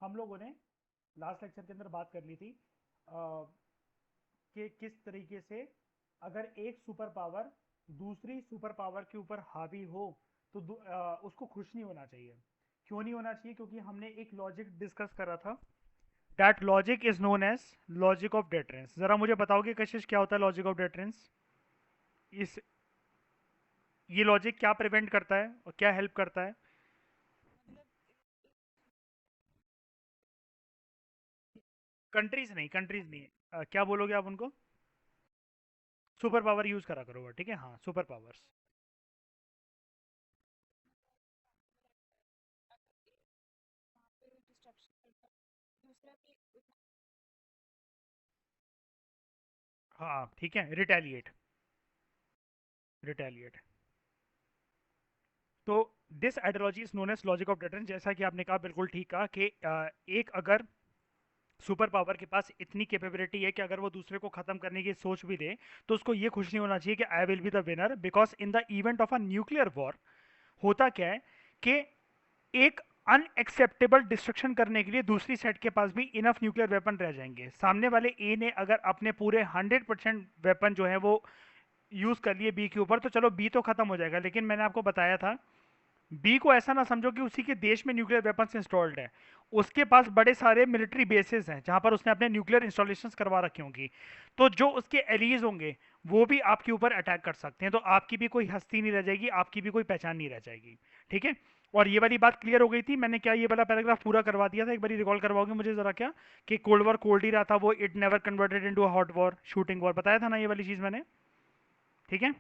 हम लोगों ने लास्ट लेक्चर के अंदर बात कर ली थी कि किस तरीके से अगर एक सुपर पावर दूसरी सुपर पावर के ऊपर हावी हो तो उसको खुश नहीं होना चाहिए। क्यों नहीं होना चाहिए? क्योंकि हमने एक लॉजिक डिस्कस करा था। That logic is known as logic of deterrence. जरा मुझे बताओगे कशिश, क्या होता है लॉजिक ऑफ डेटरेंस? इस ये लॉजिक क्या प्रिवेंट करता है और क्या हेल्प करता है? कंट्रीज नहीं। क्या बोलोगे आप उनको? सुपर पावर यूज करा करो, ठीक है, हाँ, सुपर पावर्स। हाँ ठीक है, रिटेलिएट। रिटेलिएट। तो this ideology is known as logic of deterrence. जैसा कि आपने कहा, बिल्कुल ठीक कहा कि एक अगर सुपर पावर के पास इतनी कैपेबिलिटी है कि अगर वो दूसरे को खत्म करने की सोच भी दे तो उसको ये खुश नहीं होना चाहिए कि I will be the winner, because in the event of a nuclear war होता क्या है कि एक अनएक्सेप्टेबल डिस्ट्रक्शन करने के लिए दूसरी साइड के पास भी इनफ न्यूक्लियर वेपन रह जाएंगे। सामने वाले ए ने अगर अपने पूरे 100% वेपन जो है वो यूज कर लिए बी के ऊपर, तो चलो बी तो खत्म हो जाएगा, लेकिन मैंने आपको बताया था बी को ऐसा ना समझो कि उसी के देश में न्यूक्लियर वेपन्स इंस्टॉल्ड है। उसके पास बड़े सारे मिलिट्री बेसेस हैं जहां पर उसने अपने न्यूक्लियर इंस्टॉलेशंस करवा रखी होंगी। तो जो उसके एलीज होंगे वो भी आपके ऊपर अटैक कर सकते हैं, तो आपकी भी कोई हस्ती नहीं रह जाएगी, आपकी भी कोई पहचान नहीं रह जाएगी। ठीक है? और ये वाली बात क्लियर हो गई थी। मैंने क्या ये वाला पैराग्राफ पूरा करवा दिया था? एक बार रिकॉल करवाओगे मुझे जरा? क्या कि कोल्ड वॉर कोल्ड ही रहा था, वो it never converted into a hot war, shooting war, बताया था ना ये वाली चीज मैंने? ठीक है,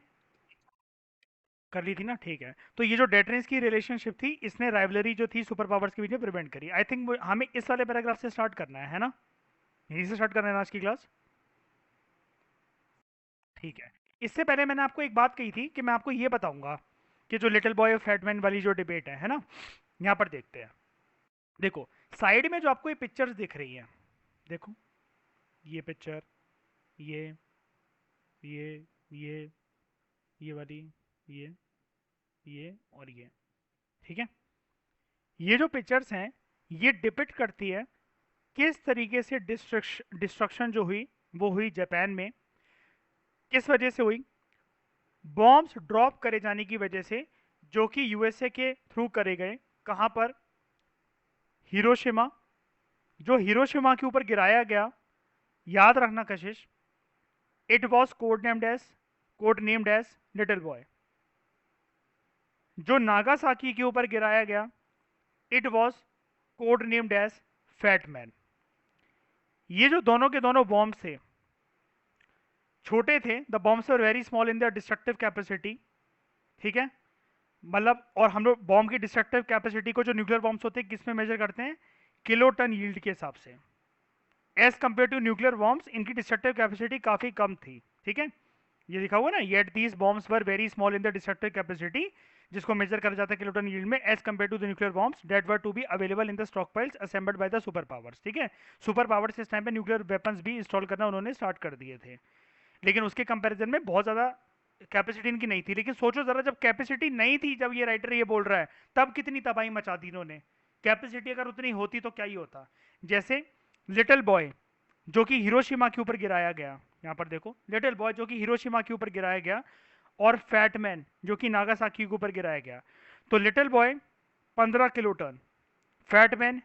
कर ली थी ना? ठीक है। तो ये जो डेटरेंस की रिलेशनशिप थी, इसने राइवलरी जो थी सुपर पावर्स के बीच में प्रिवेंट करी। आई थिंक हमें इस वाले पैराग्राफ से स्टार्ट करना है ना? यहीं से स्टार्ट करना है ना आज की क्लास? ठीक है। इससे पहले मैंने आपको एक बात कही थी कि मैं आपको ये बताऊंगा कि जो लिटिल बॉय और फैटमैन वाली जो डिबेट है ना, यहाँ पर देखते हैं। देखो, साइड में जो आपको ये पिक्चर्स दिख रही हैं, देखो, ये पिक्चर, ये ये ये ये वाली, ये ये और ये, ठीक है? ये जो पिक्चर्स हैं, ये डिपिक्ट करती है किस तरीके से डिस्ट्रक्शन जो हुई वो हुई जापान में। किस वजह से हुई? बॉम्ब्स ड्रॉप करे जाने की वजह से, जो कि यूएसए के थ्रू करे गए। कहां पर? हिरोशिमा। जो हिरोशिमा के ऊपर गिराया गया, याद रखना Kashish, it was code named as little boy. जो नागासाकी के ऊपर गिराया गया, it was code named as fat man. ये जो दोनों के दोनों बॉम्ब थे, छोटे थे। The bombs were very small in their destructive capacity. ठीक है? मतलब, और हम लोग बॉम्ब की डिस्ट्रक्टिव कैपेसिटी को, जो न्यूक्लियर बॉम्ब्स होते हैं, किस में मेजर करते हैं? किलो टन यील्ड के हिसाब से। As compare to nuclear bombs, इनकी डिस्ट्रक्टिव कैपेसिटी काफी कम थी। ठीक है? ये लिखा हुआ ना, yet these bombs were very small in the destructive capacity, जिसको मेजर करा जाता है किलोटन यील्ड में, as compare to the nuclear bombs that were to be available in the stockpiles assembled by the super powers. ठीक है? Super powers इस time पे nuclear weapons भी इंस्टॉल करना उन्होंने स्टार्ट कर दिए थे, लेकिन उसके कंपैरिजन में बहुत ज़्यादा कैपेसिटी इनकी नहीं थी। लेकिन सोचो ज़रा, जब कैपेसिटी नहीं थी, जब ये राइटर ये बोल रहा है, तब कितनी तबाही मचा दी इन्होंने। कैपेसिटी अगर उतनी होती तो क्या ही होता। जैसे लिटिल बॉय जो कि हिरोशिमा के ऊपर गिराया गया, यहाँ पर देखो, लिटिल बॉय जो कि हिरोशिमा के ऊपर गिराया गया, और फैटमैन जो कि नागासाकी के ऊपर गिराया गया। तो little boy 15 kiloton, fat man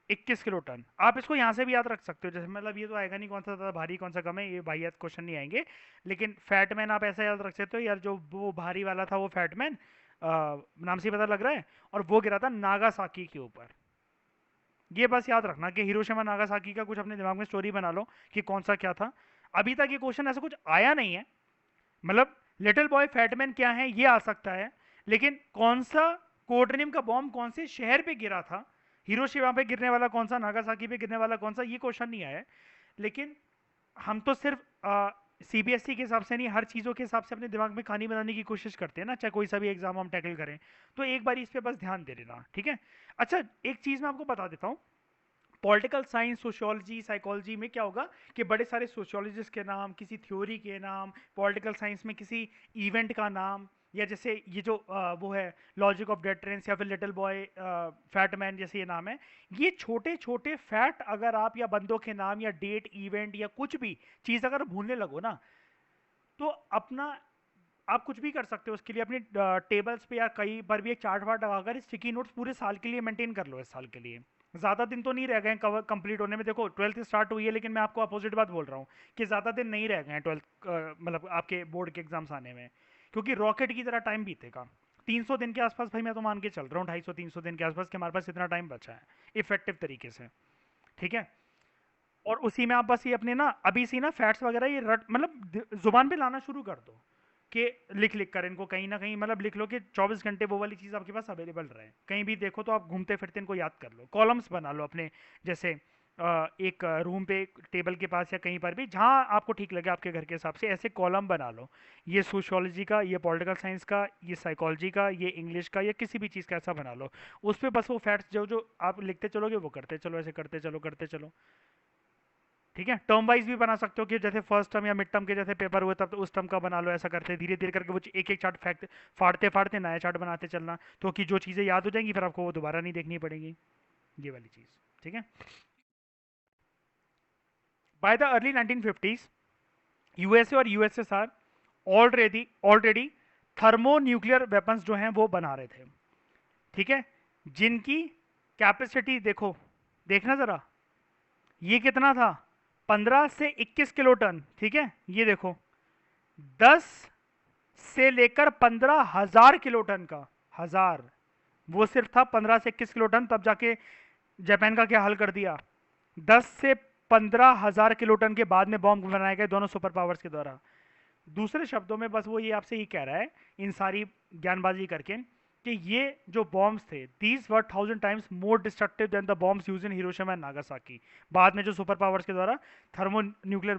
21 kiloton. आप इसको यहाँ से भी याद रख सकते हो, जैसे मतलब ये तो आएगा नहीं कौन सा ज़्यादा भारी कौन सा कम है, ये वाहियात क्वेश्चन नहीं आएंगे। लेकिन फैटमैन आप ऐसा याद रख सकते हो यार, जो वो भारी वाला था वो फैटमैन, नाम से ही पता लग रहा है, और वो गिरा था नागासाकी के ऊपर। ये बस याद रखना कि हिरोशिमा नागासाकी का कुछ अपने दिमाग में स्टोरी बना लो कि कौन सा क्या था। अभी तक ये क्वेश्चन ऐसा कुछ आया नहीं है। मतलब लिटिल बॉय फैटमैन क्या है ये आ सकता है, लेकिन कौन सा कोडनेम का बॉम्ब कौन से शहर पे गिरा था, हिरोशिमा पे गिरने वाला कौन सा, नागासाकी पे गिरने वाला कौन सा, ये क्वेश्चन नहीं आया है। लेकिन हम तो सिर्फ सीबीएसई के हिसाब से नहीं, हर चीज़ों के हिसाब से अपने दिमाग में कहानी बनाने की कोशिश करते हैं ना, चाहे कोई सा भी एग्जाम हम टैकल करें। तो एक बार इस पे बस ध्यान दे लेना, ठीक है? अच्छा, एक चीज़ मैं आपको बता देता हूँ। पॉलिटिकल साइंस, सोशियोलॉजी, साइकोलॉजी में क्या होगा कि बड़े सारे सोशियोलॉजिस्ट के नाम, किसी थ्योरी के नाम, पॉलिटिकल साइंस में किसी इवेंट का नाम, या जैसे ये जो वो है लॉजिक ऑफ डेटरेंस या फिर लिटिल बॉय फैट मैन, जैसे ये नाम है, ये छोटे छोटे फैक्ट अगर आप या बंदों के नाम या डेट इवेंट या कुछ भी चीज़ अगर भूलने लगो ना, तो अपना आप कुछ भी कर सकते हो उसके लिए, अपनी टेबल्स पे या कहीं पर भी एक चार्ट वार्ट लगाकर स्टिकी नोट्स पूरे साल के लिए मेंटेन कर लो, इस साल के लिए। ज़्यादा दिन तो नहीं रह गए कवर कंप्लीट होने में, देखो 12th स्टार्ट हुई है, लेकिन मैं आपको अपोजिट बात बोल रहा हूँ कि ज़्यादा दिन नहीं रह गए हैं 12th मतलब आपके बोर्ड के एग्जाम्स आने में, क्योंकि रॉकेट की तरह टाइम बीतेगा। 300 दिन के आसपास भाई मैं तो मान के चल रहा हूँ, 250-300 दिन के आसपास कि हमारे पास इतना टाइम बचा है इफेक्टिव तरीके से, ठीक है। और उसी में आप बस ये अपने ना अभी से ना फैट्स वगैरह ये रट मतलब जुबान पे लाना शुरू कर दो, कि लिख लिख कर इनको कहीं ना कहीं मतलब लिख लो कि 24 घंटे वो वाली चीज़ आपके पास अवेलेबल रहे, कहीं भी देखो तो आप घूमते फिरते इनको याद कर लो, कॉलम्स बना लो अपने, जैसे एक रूम पे टेबल के पास या कहीं पर भी जहाँ आपको ठीक लगे आपके घर के हिसाब से ऐसे कॉलम बना लो, ये सोशियोलॉजी का, ये पॉलिटिकल साइंस का, ये साइकोलॉजी का, ये इंग्लिश का, या किसी भी चीज़ का ऐसा बना लो। उस पर बस वो फैक्ट्स जो जो आप लिखते चलोगे वो करते चलो, ऐसे करते चलो करते चलो, ठीक है। टर्म वाइज भी बना सकते हो कि जैसे फर्स्ट टर्म या मिड टर्म के जैसे पेपर हुए तब तो उस टर्म का बना लो, ऐसा करते धीरे धीरे करके वो एक एक चार्ट फैक्ट फाड़ते फाड़ते नया चार्ट बनाते चलना, तो कि जो चीज़ें याद हो जाएंगी फिर आपको वो दोबारा नहीं देखनी पड़ेगी, ये वाली चीज़, ठीक है। By the early 1950s USA और USSR already already thermonuclear weapons जो हैं वो बना रहे थे, ठीक है, जिनकी कैपेसिटी देखो, देखना जरा, ये कितना था, 15 से 21 किलो टन, ठीक है, ये देखो 10 से लेकर 15,000 किलो टन का, हजार, वो सिर्फ था 15 से 21 किलो टन, तब जाके जापान का क्या हाल कर दिया, 10 से 15,000 किलो टन के बाद में बॉम्ब बनाए गए दोनों सुपर पावर्स के द्वारा। दूसरे शब्दों में बस वो ये आपसे ये कह रहा है इन सारी ज्ञानबाजी करके कि ये जो बॉम्ब्स थे these were 1000 times more destructive than the bombs use in Hiroshima and Nagasaki, बाद में जो सुपर पावर्स के द्वारा थर्मो न्यूक्लियर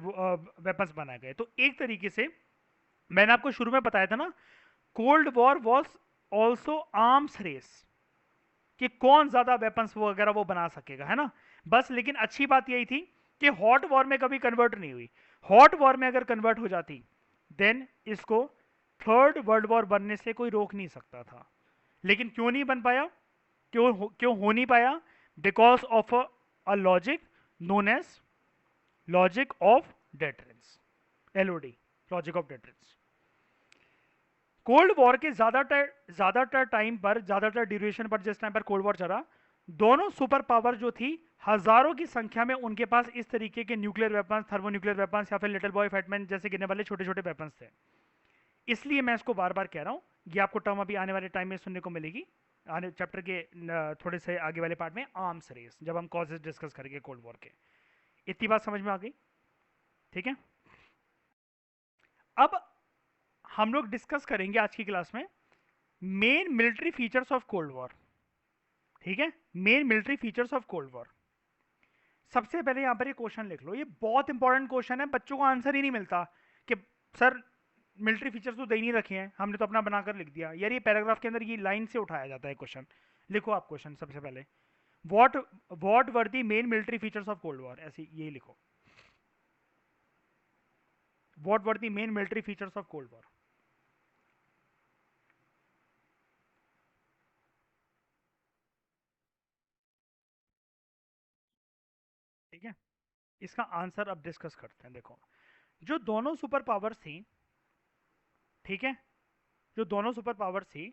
वेपन्स बनाए गए। तो एक तरीके से मैंने आपको शुरू में बताया था ना, cold war was also arms race, कि कौन ज्यादा वेपन्स वगैरह वो बना सकेगा, है ना। बस लेकिन अच्छी बात यही थी कि हॉट वॉर में कभी कन्वर्ट नहीं हुई, हॉट वॉर में अगर कन्वर्ट हो जाती देन इसको थर्ड वर्ल्ड वॉर बनने से कोई रोक नहीं सकता था। लेकिन क्यों नहीं बन पाया, क्यों हो नहीं पाया, because of a logic known as logic of deterrence, LOD, logic of deterrence. Cold war के ज्यादातर टाइम पर, ज्यादातर ड्यूरेशन पर, जिस टाइम पर कोल्ड वॉर चला, दोनों सुपर पावर जो थी हजारों की संख्या में उनके पास इस तरीके के न्यूक्लियर वेपन्स, थर्मोन्यूक्लियर वेपन्स या फिर लिटिल बॉय फैटमैन जैसे गिरने वाले छोटे छोटे वेपन्स थे। इसलिए मैं इसको बार बार कह रहा हूँ, ये आपको टर्म अभी आने वाले टाइम में सुनने को मिलेगी, आने चैप्टर के थोड़े से आगे वाले पार्ट में, आर्म्स रेस, जब हम कॉजेज डिस्कस करेंगे कोल्ड वॉर के। इतनी बात समझ में आ गई, ठीक है। अब हम लोग डिस्कस करेंगे आज की क्लास में main military features of cold war, ठीक है, main military features of cold war. सबसे पहले यहां पर ये क्वेश्चन लिख लो, ये बहुत इंपॉर्टेंट क्वेश्चन है, बच्चों को आंसर ही नहीं मिलता कि सर मिलिट्री फीचर्स तो दे ही नहीं रखे हैं, हमने तो अपना बनाकर लिख दिया यार, ये पैराग्राफ के अंदर ये लाइन से उठाया जाता है क्वेश्चन। लिखो आप क्वेश्चन सबसे पहले, what what were the main military features of cold war, ऐसे यही लिखो, what were the main military features of cold war. ठीक है, इसका आंसर अब डिस्कस करते हैं। देखो, जो दोनों सुपर पावर्स थी, ठीक है, जो दोनों सुपर पावर्स थी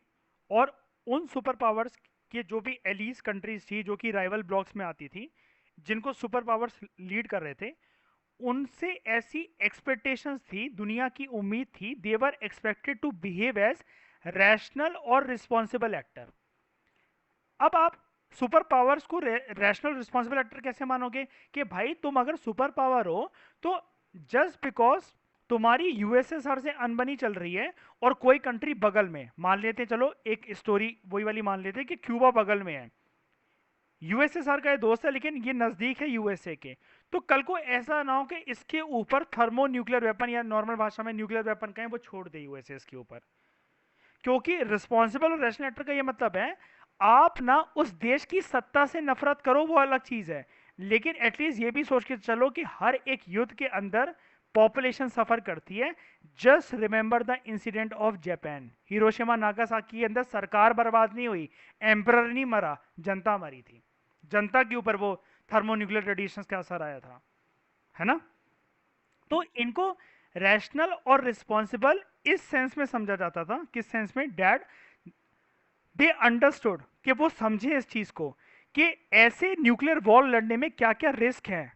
और उन सुपर पावर्स के जो भी एलीज कंट्रीज थी जो कि राइवल ब्लॉक्स में आती थी, जिनको सुपर पावर्स लीड कर रहे थे, उनसे ऐसी एक्सपेक्टेशंस थी, दुनिया की उम्मीद थी, they were expected to behave as rational और रिस्पॉन्सिबल एक्टर। अब आप सुपर पावर्स को रैशनल रिस्पॉन्सिबल एक्टर कैसे मानोगे कि भाई तुम अगर सुपर पावर हो तो जस्ट बिकॉज तुम्हारी यूएसएसआर से अनबनी चल रही है और कोई कंट्री बगल में, मान लेते हैं, चलो एक स्टोरी वही वाली मान लेते हैं कि क्यूबा बगल में है, यूएसएसआर का ये दोस्त है लेकिन ये नजदीक है यूएसए के, तो कल को ऐसा ना हो कि इसके ऊपर थर्मो न्यूक्लियर वेपन या नॉर्मल भाषा में न्यूक्लियर वेपन कहें वो छोड़ दे यूएसए इसके ऊपर। क्योंकि रिस्पॉन्सिबल और रैशनल एक्टर का ये मतलब है आप ना उस देश की सत्ता से नफरत करो, वो अलग चीज है, लेकिन एटलीस्ट ये भी सोच के चलो कि हर एक युद्ध के अंदर पॉपुलेशन सफर करती है। Just remember the incident of Japan, Hiroshima Nagasaki के अंदर सरकार बर्बाद नहीं हुई, एम्परर नहीं मरा, जनता मरी थी। जनता के ऊपर वो थर्मोन्यूक्लियर रेडिएशन का असर आया था, है ना। तो इनको रैशनल और रिस्पॉन्सिबल इस सेंस में समझा जाता था, किस सेंस में, डैड दे अंडरस्टूड, कि वो समझे इस चीज को कि ऐसे न्यूक्लियर वॉर लड़ने में क्या क्या रिस्क है,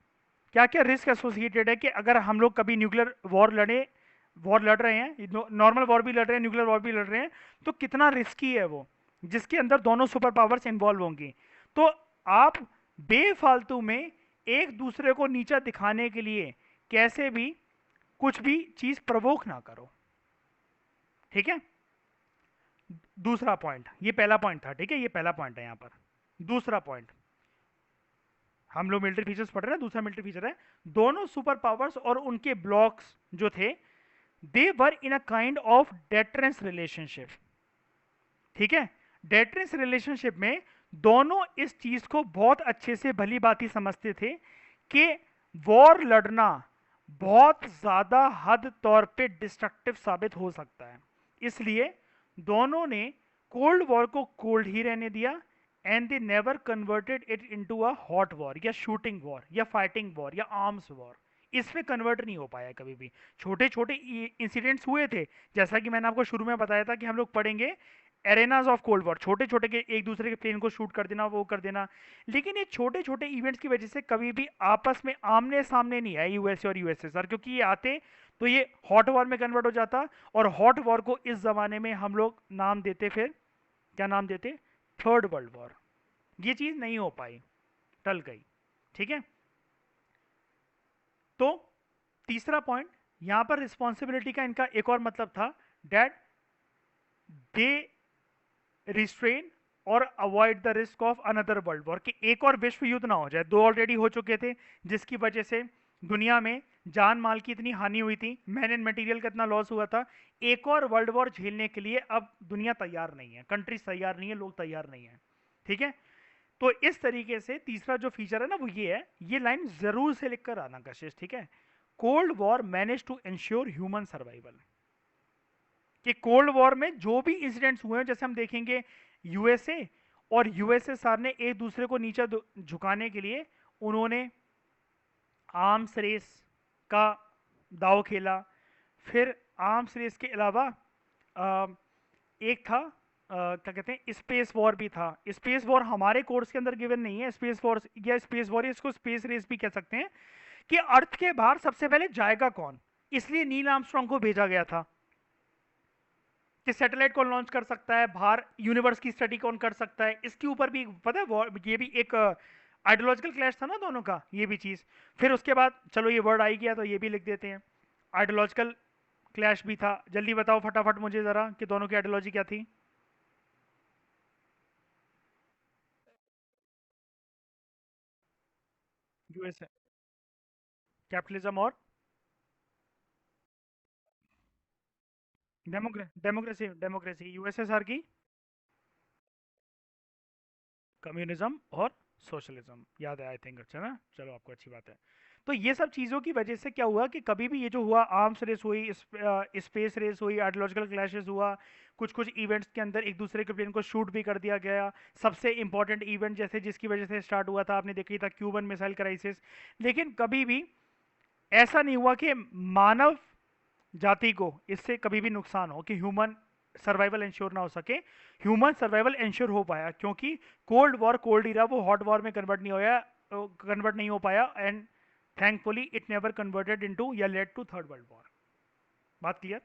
क्या क्या रिस्क एसोसिएटेड है, कि अगर हम लोग कभी न्यूक्लियर वॉर लड़ रहे हैं, नॉर्मल वॉर भी लड़ रहे हैं, न्यूक्लियर वॉर भी लड़ रहे हैं, तो कितना रिस्की है वो, जिसके अंदर दोनों सुपर पावर्स इन्वॉल्व होंगी। तो आप बेफालतू में एक दूसरे को नीचा दिखाने के लिए कैसे भी कुछ भी चीज प्रवोक ना करो, ठीक है। दूसरा पॉइंट, ये पहला पॉइंट था, ठीक है, ये पहला पॉइंट है यहां पर। दूसरा पॉइंट, हम लोग मिलिट्री फीचर्स पढ़ रहे हैं, दूसरा मिलिट्री फीचर है, दोनों सुपर पावर्स और उनके ब्लॉक्स जो थे, they were in a kind of deterrence relationship, ठीक है। डेटरेंस रिलेशनशिप में दोनों इस चीज को बहुत अच्छे से भली बात समझते थे कि वॉर लड़ना बहुत ज्यादा हद तौर पे डिस्ट्रक्टिव साबित हो सकता है, इसलिए दोनों ने कोल्ड वॉर को कोल्ड ही रहने दिया, and they never converted it into a hot war या शूटिंग वॉर या फाइटिंग वॉर या आर्म्स वॉर। इसमें कन्वर्ट नहीं हो पाया कभी भी। छोटे छोटे इंसिडेंट्स हुए थे, जैसा कि मैंने आपको शुरू में बताया था कि हम लोग पढ़ेंगे एरेनाज ऑफ कोल्ड वॉर, छोटे छोटे के एक दूसरे के प्लेन को शूट कर देना, वो कर देना, लेकिन ये छोटे छोटे इवेंट्स की वजह से कभी भी आपस में आमने सामने नहीं आए यूएसए और यूएसएसआर, क्योंकि ये आते तो ये हॉट वॉर में कन्वर्ट हो जाता, और हॉट वॉर को इस जमाने में हम लोग नाम देते, फिर क्या नाम देते, थर्ड वर्ल्ड वॉर। ये चीज नहीं हो पाई, टल गई, ठीक है। तो तीसरा पॉइंट, यहां पर रिस्पॉन्सिबिलिटी का इनका एक और मतलब था, डेट दे रिस्ट्रेन और avoid the risk of another world war, कि एक और विश्व युद्ध ना हो जाए, दो ऑलरेडी हो चुके थे, जिसकी वजह से दुनिया में जान माल की इतनी हानि हुई थी, मैन एंड मटेरियल का इतना लॉस हुआ था, एक और वर्ल्ड वॉर झेलने के लिए अब दुनिया तैयार नहीं है, कंट्रीज तैयार नहीं है, लोग तैयार नहीं है, ठीक है। तो इस तरीके से तीसरा जो फीचर है ना वो ये है, ये लाइन जरूर से लिखकर आना कशिश, ठीक है। Cold war manage to ensure human survival, कि कोल्ड वॉर में जो भी इंसिडेंट्स हुए हैं, जैसे हम देखेंगे यूएसए और यूएसएसआर ने एक दूसरे को नीचे झुकाने के लिए उन्होंने आर्म्स रेस का दाव खेला। फिर आर्म्स रेस के अलावा एक था क्या कहते हैं, स्पेस वॉर भी था। स्पेस वॉर हमारे कोर्स के अंदर गिवन नहीं है, स्पेस वॉर या स्पेस वॉर, इसको स्पेस रेस भी कह सकते हैं, कि अर्थ के बाहर सबसे पहले जाएगा कौन, इसलिए नील आर्मस्ट्रॉन्ग को भेजा गया था कि सैटेलाइट कौन लॉन्च कर सकता है, बाहर यूनिवर्स की स्टडी कौन कर सकता है, इसके ऊपर भी पता है, ये भी एक आइडियोलॉजिकल क्लैश था ना दोनों का, ये भी चीज। फिर उसके बाद चलो ये वर्ड आई गया तो ये भी लिख देते हैं, आइडियोलॉजिकल क्लैश भी था। जल्दी बताओ फटाफट मुझे जरा कि दोनों की आइडियोलॉजी क्या थी। यूएसए कैपिटलिज्म और डेमोक्रेसी, डेमोक्रेसी यूएसएसआर की कम्युनिज्म और सोशलिज्म, याद है आई थिंक, अच्छा ना, चलो आपको अच्छी बात है। तो ये सब चीज़ों की वजह से क्या हुआ कि कभी भी ये जो हुआ, आर्म्स रेस हुई, स्पेस रेस हुई, आइडियोलॉजिकल क्लैशेस हुआ, कुछ कुछ इवेंट्स के अंदर एक दूसरे के प्लेन को शूट भी कर दिया गया। सबसे इंपॉर्टेंट इवेंट जैसे जिसकी वजह से स्टार्ट हुआ था, आपने देखा था, क्यूबन मिसाइल क्राइसिस। लेकिन कभी भी ऐसा नहीं हुआ कि मानव जाति को इससे कभी भी नुकसान हो, कि ह्यूमन सर्वाइवल इंश्योर ना हो सके। ह्यूमन सर्वाइवल इंश्योर हो पाया क्योंकि कोल्ड वॉर कोल्ड ही रहा, वो हॉट वॉर में कन्वर्ट नहीं हो पाया, and thankfully it never converted into या led to third world war. बात क्लियर।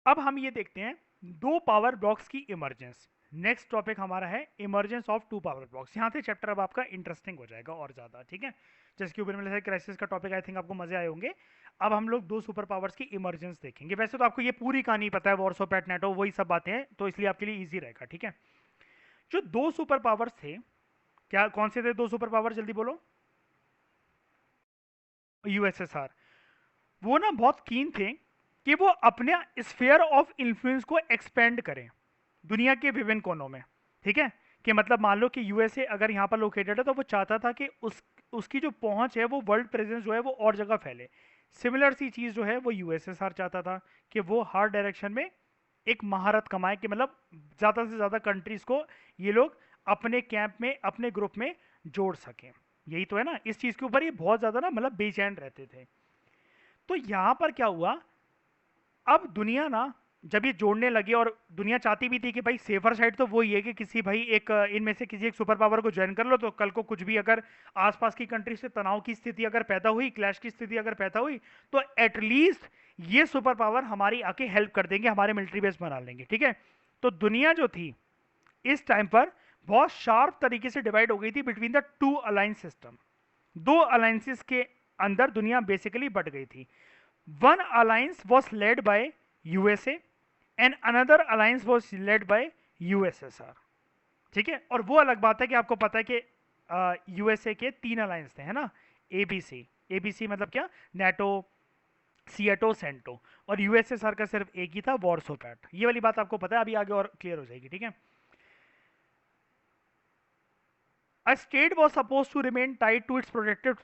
अब हम ये देखते हैं दो पावर ब्लॉक्स की इमरजेंस। नेक्स्ट टॉपिक हमारा है emergence of two power blocks. यहाँ से चैप्टर अब आपका इंटरेस्टिंग हो जाएगा और ज्यादा, ठीक है। जैसे कि ऊपर क्राइसिस का टॉपिक आई थिंक आपको मजे आए होंगे। अब हम लोग दो सुपर पावर्स की इमरजेंस देखेंगे। वैसे तो आपको ये पूरी कहानी पता है, वॉर्सो पैट नेटो वही सब बातें हैं, तो इसलिए आपके लिए इजी रहेगा, ठीक है। जो दो सुपर पावर्स थे, क्या कौन से थे दो सुपर पावर, जल्दी बोलो। यूएसएसआर, वो ना बहुत कीन थे कि वो अपने स्फीयर ऑफ इन्फ्लुएंस को एक्सपेंड करें दुनिया के विभिन्न कोनों में, ठीक है। कि मतलब मान लो कि यूएसए अगर यहाँ पर लोकेटेड है तो वो चाहता था कि उसकी जो पहुंच है, वो वर्ल्ड प्रेजेंस जो है वो और जगह फैले। सिमिलर सी चीज़ जो है वो यूएसएसआर चाहता था कि वो हर डायरेक्शन में एक महारत कमाए, कि मतलब ज़्यादा से ज़्यादा कंट्रीज़ को ये लोग अपने कैंप में, अपने ग्रुप में जोड़ सकें। यही तो है ना, इस चीज़ के ऊपर ये बहुत ज़्यादा ना मतलब बेचैन रहते थे। तो यहाँ पर क्या हुआ, अब दुनिया ना जब ये जोड़ने लगी, और दुनिया चाहती भी थी कि भाई सेफर साइड तो वही है कि किसी भाई एक इनमें से किसी एक सुपर पावर को ज्वाइन कर लो, तो कल को कुछ भी अगर आसपास की कंट्री से तनाव की स्थिति अगर पैदा हुई, क्लैश की स्थिति अगर पैदा हुई, तो एटलीस्ट ये सुपर पावर हमारी आके हेल्प कर देंगे, हमारे मिलिट्री बेस बना लेंगे। ठीक है, तो दुनिया जो थी इस टाइम पर बहुत शार्प तरीके से डिवाइड हो गई थी between the two alliance system. दो अलायंसेस के अंदर दुनिया बेसिकली बट गई थी। One alliance was lead by USA and another alliance was led by USSR. ठीक है, और वो अलग बात है कि आपको पता है कि यूएसए के 3 अलायंस थे, है ना, एबीसी। एबीसी मतलब क्या, नेटो, सीएटो, सेंटो। और यूएसएसआर का सिर्फ एक ही था, वॉर्सो पैक्ट। ये वाली बात आपको पता है, अभी आगे और क्लियर हो जाएगी। ठीक है, a state was suppose to remain tied to its protected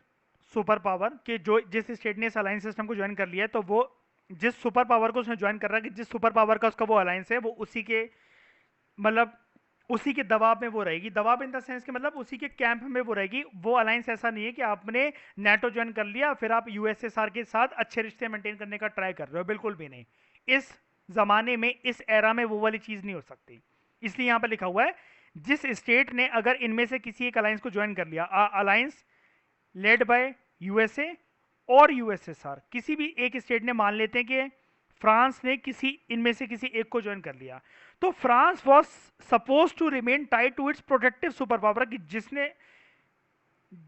super power, कि जो जिस स्टेट ने इस अलायंस सिस्टम को ज्वाइन कर लिया है, तो वो जिस सुपर पावर को उसने ज्वाइन कर रहा है, कि जिस सुपर पावर का उसका वो अलायंस है, वो उसी के मतलब उसी के दबाव में वो रहेगी। दबाव इन द सेंस कि मतलब उसी के कैंप में वो रहेगी। वो अलायंस ऐसा नहीं है कि आपने नेटो ज्वाइन कर लिया फिर आप यूएसएसआर के साथ अच्छे रिश्ते मेंटेन करने का ट्राई कर रहे हो, बिल्कुल भी नहीं। इस जमाने में, इस एरा में वो वाली चीज नहीं हो सकती। इसलिए यहां पर लिखा हुआ है, जिस स्टेट ने अगर इनमें से किसी एक अलायंस को ज्वाइन कर लिया, अलायंस लेड बाय यूएसए और यूएसएसआर, किसी भी एक स्टेट ने, मान लेते हैं कि फ्रांस ने किसी इनमें से किसी एक को ज्वाइन कर लिया, तो France was suppose to remain tied to its protective super power, कि जिसने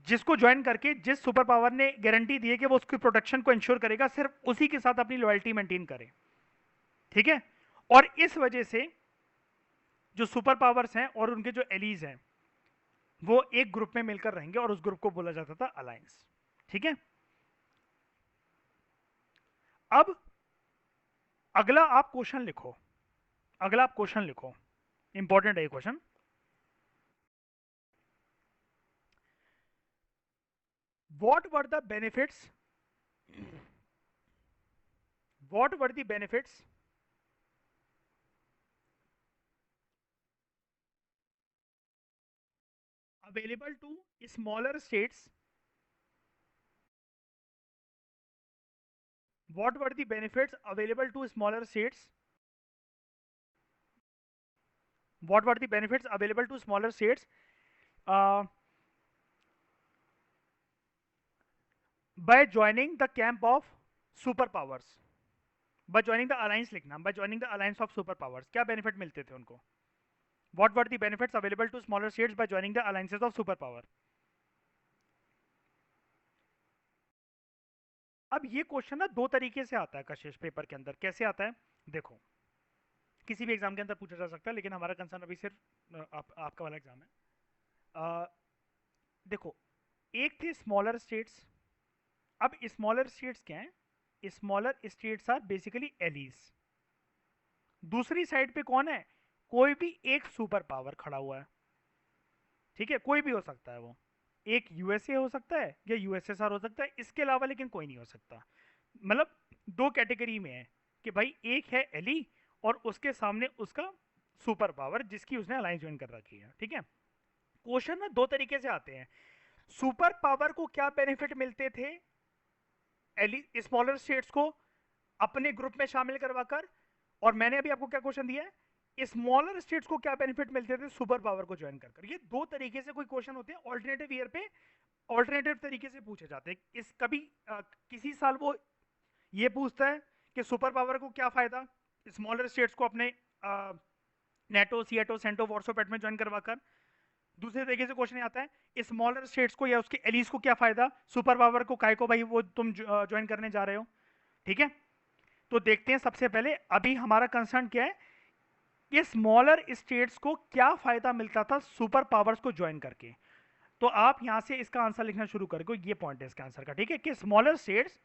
जिसको ज्वाइन करके जिस सुपर पावर ने गारंटी दी है कि वो उसकी प्रोटेक्शन को इंश्योर करेगा, सिर्फ उसी के साथ अपनी लॉयल्टी मेंटेन करे। ठीक है, और इस वजह से जो सुपर पावर्स हैं और उनके जो एलीज हैं, वो एक ग्रुप में मिलकर रहेंगे, और उस ग्रुप को बोला जाता था अलायंस। ठीक है, अब अगला आप क्वेश्चन लिखो, अगला आप क्वेश्चन लिखो, इंपॉर्टेंट है ये question. What were the benefits? What were the benefits available to smaller states? What were the benefits available to smaller states? What were the benefits available to smaller states uh, by joining the camp of superpowers? By joining the alliance लिखना, by joining the alliance of superpowers, क्या benefit मिलते थे उनको? What were the benefits available to smaller states by joining the alliances of superpower? अब ये question ना दो तरीके से आता है कशिश पेपर के अंदर। कैसे आता है, देखो, किसी भी एग्जाम के अंदर पूछा जा सकता है, लेकिन हमारा कंसर्न अभी सिर्फ आपका वाला एग्जाम है। अ, देखो, एक थे स्मॉलर स्टेट्स। अब स्मॉलर स्टेट्स क्या है, smaller states are basically allies. दूसरी साइड पे कौन है, कोई भी एक सुपर पावर खड़ा हुआ है। ठीक है, कोई भी हो सकता है वो, एक यूएसए हो सकता है या यूएसएसआर हो सकता है, इसके अलावा लेकिन कोई नहीं हो सकता। मतलब दो कैटेगरी में है कि भाई एक है एली और उसके सामने उसका सुपर पावर जिसकी उसने अलायंस ज्वाइन कर रखी है। ठीक है, क्वेश्चन ना दो तरीके से आते हैं। सुपर पावर को क्या बेनिफिट मिलते थे एली स्मॉलर स्टेट्स को अपने ग्रुप में शामिल करवाकर, और मैंने अभी आपको क्या क्वेश्चन दिया है, स्मॉलर स्टेट्स को क्या बेनिफिट मिलते थे सुपर पावर को ज्वाइन कर। ये दो तरीके से कोई क्वेश्चन होते हैं, ऑल्टरनेटिव ईयर पे ऑल्टरनेटिव तरीके से पूछे जाते हैं। इस कभी किसी साल वो ये पूछता है कि सुपर पावर को क्या फायदा स्मॉलर स्टेट्स को अपने नेटो, सीएटो, सेंटो, वॉर्सो पेट में ज्वाइन करवाकर। दूसरे तरीके से क्वेश्चन आता है स्मॉलर स्टेट्स को या उसके एलीज को क्या फायदा सुपर पावर को, काय को भाई वो तुम ज्वाइन करने जा रहे हो। ठीक है, तो देखते हैं सबसे पहले अभी हमारा कंसर्न क्या है, ये स्मॉलर स्टेट्स को क्या फायदा मिलता था सुपर पावर्स को ज्वाइन करके। तो आप यहां से इसका आंसर लिखना शुरू करो, ये पॉइंट है इसका आंसर का। ठीक है, कि स्मॉलर स्टेट्स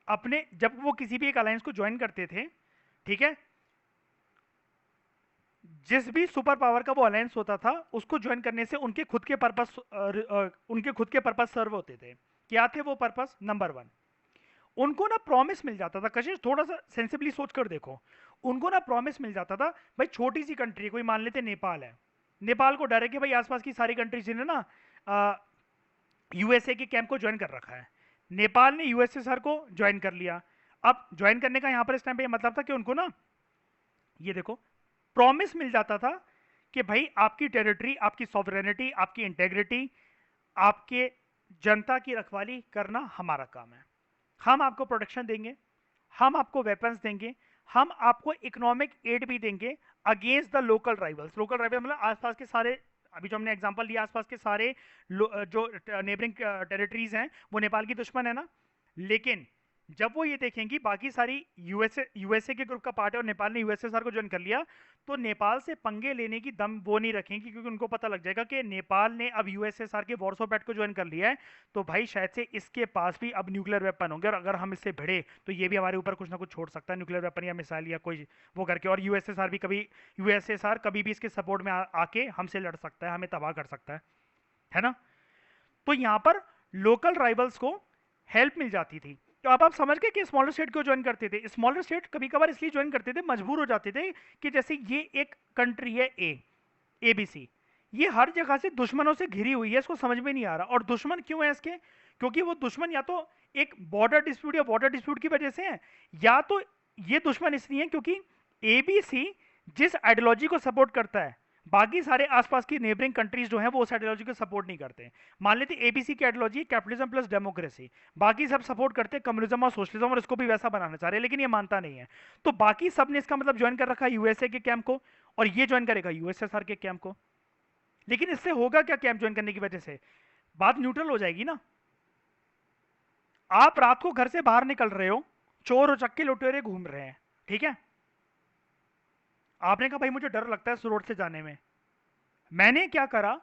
अपने जब वो किसी भी एक अलायंस को ज्वाइन करते थे, ठीक है, जिस भी सुपर पावर का वो अलायंस होता था उसको ज्वाइन करने से उनके खुद के पर्पस सर्व होते थे। क्या थे वो पर्पस? नंबर वन, उनको ना प्रॉमिस मिल जाता था। कशिश थोड़ा सा सेंसिबली सोच कर देखो, उनको ना प्रॉमिस मिल जाता था, भाई छोटी सी कंट्री, कोई मान लेते नेपाल है, नेपाल को डर है कि भाई आसपास की सारी कंट्रीज ने ना यूएसए के कैंप को ज्वाइन कर रखा है। नेपाल ने यूएसएसआर को ज्वाइन कर लिया। अब ज्वाइन करने का यहां पर इस टाइम पे ये मतलब था कि उनको ना, ये देखो, प्रॉमिस मिल जाता था कि भाई आपकी टेरिटरी, आपकी सॉवरेनिटी, आपकी इंटेग्रिटी, आपके जनता की रखवाली करना हमारा काम है। हम आपको प्रोटेक्शन देंगे, हम आपको वेपन्स देंगे, हम आपको इकोनॉमिक एड भी देंगे against the local rivals. Local rival मतलब आसपास के सारे, अभी जो हमने एग्जांपल लिया, आसपास के सारे जो नेबरिंग टेरिटरीज हैं वो नेपाल की दुश्मन है ना। लेकिन जब वो ये देखेंगी बाकी सारी यूएसए के ग्रुप का पार्ट है और नेपाल ने यूएसएसआर को ज्वाइन कर लिया, तो नेपाल से पंगे लेने की दम वो नहीं रखेंगी, क्योंकि उनको पता लग जाएगा कि नेपाल ने अब यूएसएसआर के वॉर्सो पैक्ट को ज्वाइन कर लिया है, तो भाई शायद से इसके पास भी अब न्यूक्लियर वेपन होंगे, और अगर हम इससे भिड़े तो ये भी हमारे ऊपर कुछ ना कुछ छोड़ सकता है, न्यूक्लियर वेपन या मिसाइल या कोई वो करके। और यूएसएसआर कभी भी इसके सपोर्ट में आके हमसे लड़ सकता है, हमें तबाह कर सकता है ना। तो यहां पर लोकल राइवल्स को हेल्प मिल जाती थी। तो अब आप समझ गए कि स्मॉलर स्टेट क्यों ज्वाइन करते थे। स्मॉलर स्टेट कभी कभार इसलिए ज्वाइन करते थे, मजबूर हो जाते थे कि जैसे ये एक कंट्री है एबीसी, ये हर जगह से दुश्मनों से घिरी हुई है, इसको समझ में नहीं आ रहा। और दुश्मन क्यों है इसके? क्योंकि वो दुश्मन या तो एक बॉर्डर डिस्प्यूट या वाटर डिस्प्यूट की वजह से है, या तो ये दुश्मन इसलिए है क्योंकि एबीसी जिस आइडियोलॉजी को सपोर्ट करता है, बाकी सारे आसपास की नेबरिंग कंट्रीज जो हैं वो उस आइडियोलॉजी को सपोर्ट नहीं करते। मान लेते एबीसी की आइडियोलॉजी कैपिटलिज्म प्लस डेमोक्रेसी, बाकी सब सपोर्ट करते हैं कम्युनिज्म और सोशलिज्म, और इसको भी वैसा बनाना चाह रहे हैं, लेकिन ये मानता नहीं है। तो बाकी सब ने इसका मतलब ज्वाइन कर रखा है यूएसए के कैंप को, और ये ज्वाइन करेगा यूएसएसआर के कैंप को। लेकिन इससे होगा क्या? कैंप ज्वाइन करने की वजह से बात न्यूट्रल हो जाएगी ना। आप रात को घर से बाहर निकल रहे हो, चोर उचक्के लुटेरे घूम रहे हैं, ठीक है, आपने कहा भाई मुझे डर लगता है इस रोड से जाने में। मैंने क्या करा,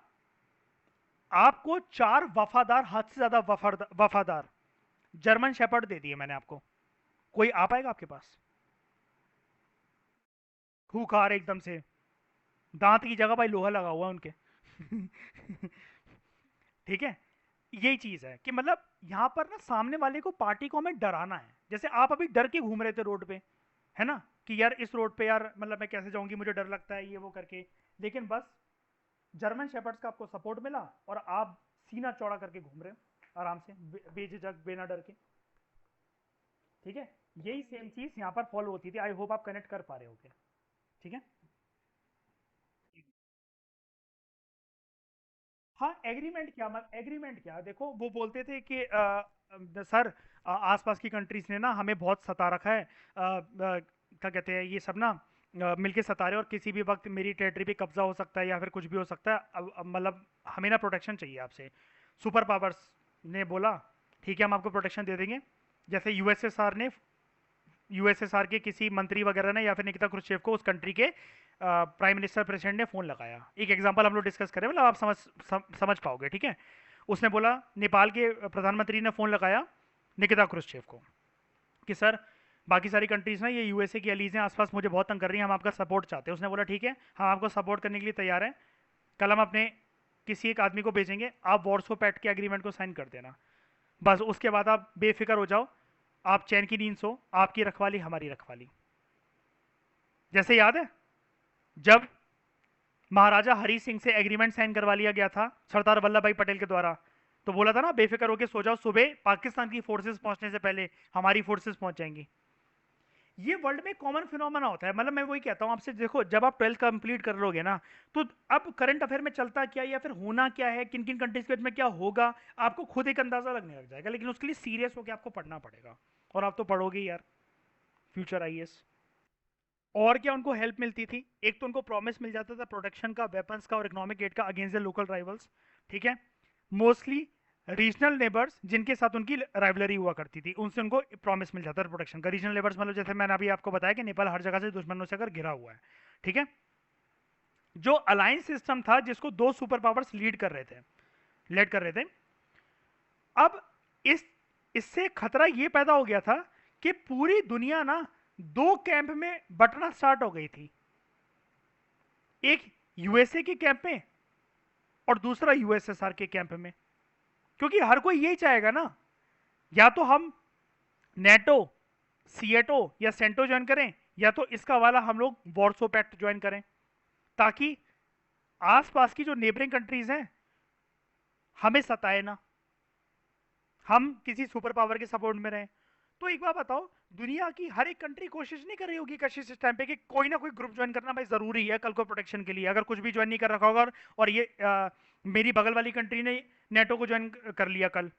आपको 4 वफादार, हद से ज्यादा वफादार जर्मन शेपर्ड दे दिए मैंने आपको। कोई आ पाएगा आपके पास? खूंखार एकदम से, दांत की जगह भाई लोहा लगा हुआ है उनके। ठीक है, यही चीज है कि मतलब यहां पर ना सामने वाले को, पार्टी को हमें डराना है। जैसे आप अभी डर के घूम रहे थे रोड पे, है ना, कि यार इस रोड पे यार मतलब मैं कैसे जाऊंगी, मुझे डर लगता है ये वो करके। लेकिन बस जर्मन शेपर्ड्स का आपको सपोर्ट मिला और आप सीना चौड़ा करके घूम रहे हो आराम से, बेझिझक, बिना डर के। ठीक है, यही सेम चीज यहाँ पर फॉलो होती थी। आई होप आप कनेक्ट कर पा रहे हो। ठीक है, हाँ एग्रीमेंट क्या, एग्रीमेंट क्या, देखो वो बोलते थे कि सर आसपास की कंट्रीज ने ना हमें बहुत सता रखा है, क्या कहते हैं ये सब ना, मिलके सता रहे, और किसी भी वक्त मेरी टेरिटरी पे कब्जा हो सकता है या फिर कुछ भी हो सकता है। अब मतलब हमें ना प्रोटेक्शन चाहिए आपसे। सुपर पावर्स ने बोला ठीक है हम आपको प्रोटेक्शन दे देंगे। जैसे यूएसएसआर के किसी मंत्री वगैरह ने या फिर निकिता क्रुश्चेव को उस कंट्री के प्राइम मिनिस्टर प्रेसिडेंट ने फ़ोन लगाया। एक एग्जांपल हम लोग डिस्कस करें, मतलब आप समझ पाओगे। ठीक है, उसने बोला, नेपाल के प्रधानमंत्री ने फ़ोन लगाया निकिता क्रुश्चेव को कि सर बाकी सारी कंट्रीज ना ये यूएसए की एलीज हैं आसपास, मुझे बहुत तंग कर रही हैं, हम आपका सपोर्ट चाहते हैं। उसने बोला ठीक है हम आपको सपोर्ट करने के लिए तैयार हैं, कल हम अपने किसी एक आदमी को भेजेंगे, आप वॉर्सो पैक्ट के एग्रीमेंट को साइन कर देना, बस उसके बाद आप बेफिक्र हो जाओ, आप चैन की नींद सो, आपकी रखवाली हमारी रखवाली। जैसे याद है जब महाराजा हरी सिंह से एग्रीमेंट साइन करवा लिया गया था सरदार वल्लभ भाई पटेल के द्वारा, तो बोला था ना बेफिक्र होकर सो जाओ, सुबह पाकिस्तान की फोर्सेस पहुंचने से पहले हमारी फोर्सेस पहुंच जाएंगी। ये वर्ल्ड में कॉमन फिनोमेना होता है। मतलब मैं वही कहता हूँ आपसे, देखो जब आप 12th कंप्लीट कर लोगे ना, तो अब करंट अफेयर में चलता क्या है या फिर होना क्या है, किन किन कंट्रीज के में क्या होगा, आपको खुद एक अंदाजा लगने लग जाएगा। लेकिन उसके लिए सीरियस होकर आपको पढ़ना पड़ेगा, और आप तो पढ़ोगे ही यार, फ्यूचर आईएएस। और क्या उनको हेल्प मिलती थी? एक तो उनको प्रॉमिस मिल जाता था प्रोटेक्शन का, वेपन्स का और इकोनॉमिक एड का अगेंस्ट द लोकल राइवल्स। ठीक है, मोस्टली रीजनल नेबर्स जिनके साथ उनकी राइवलरी हुआ करती थी, उनसे उनको प्रॉमिस मिल जाता था प्रोटेक्शन का। रीजनल नेबर्स मतलब जैसे मैंने अभी आपको बताया कि नेपाल हर जगह से दुश्मनों से अगर घिरा हुआ है। ठीक है, जो अलायंस सिस्टम था जिसको 2 सुपर पावर्स लीड कर रहे थे, अब इस इससे खतरा ये पैदा हो गया था कि पूरी दुनिया ना 2 कैंप में बंटना स्टार्ट हो गई थी। एक यूएसए के कैंप में और दूसरा यूएसएसआर के कैंप में, क्योंकि हर कोई यही चाहेगा ना, या तो हम नेटो, सीएटो या सेंटो ज्वाइन करें, या तो इसका वाला हम लोग वॉर्सो पैक्ट ज्वाइन करें, ताकि आसपास की जो नेबरिंग कंट्रीज हैं हमें सताए ना, हम किसी सुपर पावर के सपोर्ट में रहें। तो एक बात बताओ, दुनिया की हर एक कंट्री कोशिश नहीं कर रही होगी कशिश इस टाइम पे कि कोई ना कोई ग्रुप ज्वाइन करना भाई जरूरी है कल को प्रोटेक्शन के लिए। अगर कुछ भी ज्वाइन नहीं कर रखा होगा और ये मेरी बगल वाली कंट्री ने नेटो को ज्वाइन कर लिया कल,